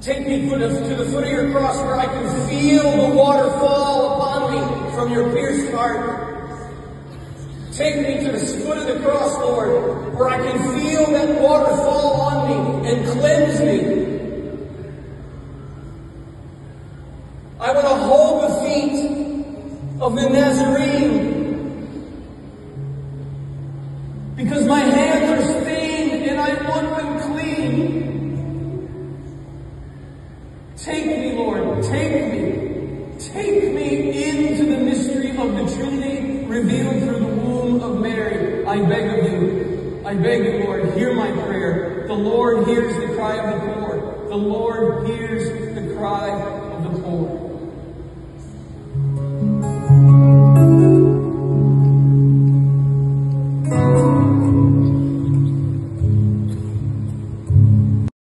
Take me to the foot of your cross where I can feel the water fall upon me from your pierced heart. Take me to the foot of the cross, Lord, where I can feel that water fall on me and cleanse me. I want to hold the feet of the Nazarene because my hands are stained and I want them clean. Take me, Lord, take me. Take me into the mystery of the Trinity revealed through the womb of Mary. I beg of you. I beg you, Lord, hear my prayer. The Lord hears the cry of the poor. The Lord hears the cry